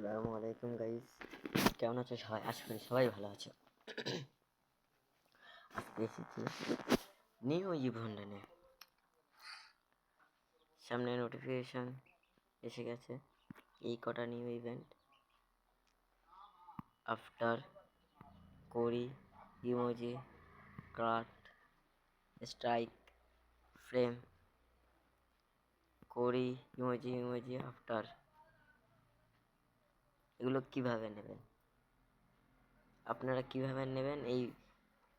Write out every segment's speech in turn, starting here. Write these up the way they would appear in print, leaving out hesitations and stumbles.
আসসালামু আলাইকুম গাইস, কেমন আছো সবাই? আশা করি সবাই ভালো আছো। আজকে এসেছি নিউ ইভেন্ট নিয়ে। সামনে নোটিফিকেশন এসে গেছে, এই কটা নিউ ইভেন্ট আফটার কোরি, ইমোজি, কার্ট, স্ট্রাইক, ফ্রেম, কোরি, ইমোজি আফটার। এগুলো কিভাবে নেবেন, আপনারা কিভাবে নেবেন, এই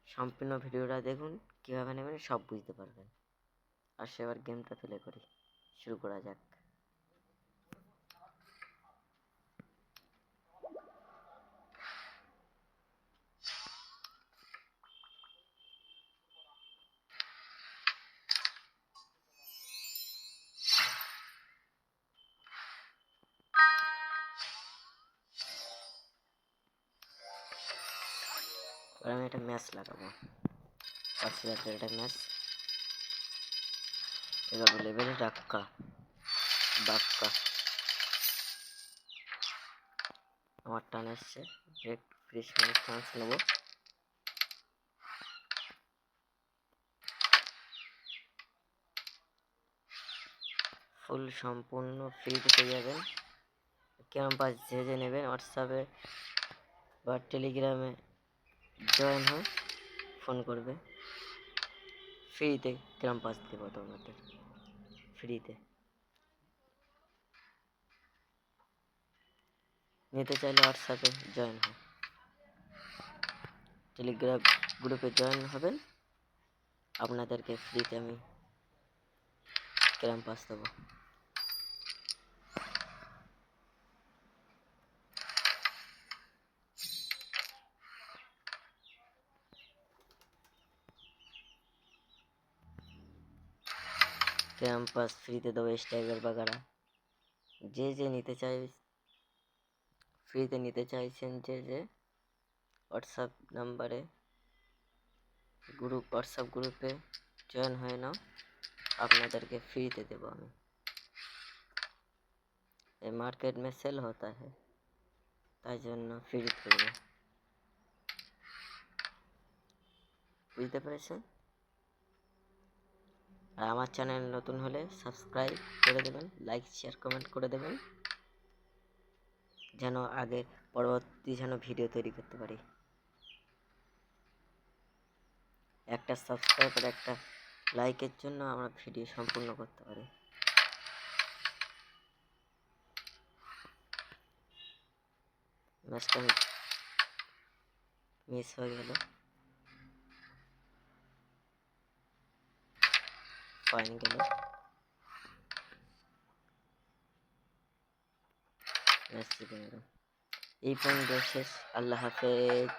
সম্পূর্ণ ভিডিওটা দেখুন। কিভাবে নেবেন সব বুঝতে পারবেন। আর সেবার গেমটা প্লে করি, শুরু করা যাক। আমি একটা ম্যাচ লাগাবো, 5,000 একটা ম্যাচ। এবার লেভেলে ডাক্কা আমার টান এসছে। ব্রেক ফ্রিজ চান্স নেবো। ফুল সম্পূর্ণ ফ্রিতে পেয়ে যাবেন। কেমন পাস যে নেবেন হোয়াটসঅ্যাপে বা টেলিগ্রামে জয়েন হয়ে ফোন করবে। ফ্রিতে গ্রাম পাস দেবো তোমাদের, ফ্রিতে। নিতে চাইলে হোয়াটসঅ্যাপে জয়েন হয়, টেলিগ্রাম গ্রুপে জয়েন হবেন। আপনাদেরকে ফ্রিতে আমি গ্রাম পাস দেবো। ক্যাম্পাস ফ্রিতে দেবো, স্টাইগার বাগারা। যে নিতে চাই, ফ্রিতে নিতে চাইছেন যে হোয়াটসঅ্যাপ নাম্বারে হোয়াটসঅ্যাপ গ্রুপে জয়েন হয়ে নাও, আপনাদেরকে फ्री देबो আমি। ये मार्केट में सेल होता है, তাই জন্য ফ্রি দেবো। বুঝতে পেরেছেন? আর আমার চ্যানেল নতুন হলে সাবস্ক্রাইব করে দেবেন, লাইক শেয়ার কমেন্ট করে দেবেন, যেন আগে পরবর্তী যেন ভিডিও তৈরি করতে পারি। একটা সাবস্ক্রাইব আর একটা লাইকের জন্য আমরা ভিডিও সম্পূর্ণ করতে পারি। ম্যাচটা মিস হয়ে গেল। ফাইন গেল, ম্যাচ জিতে গেল। এই পয়েন্ট শেষ। আল্লাহ হাফেজ।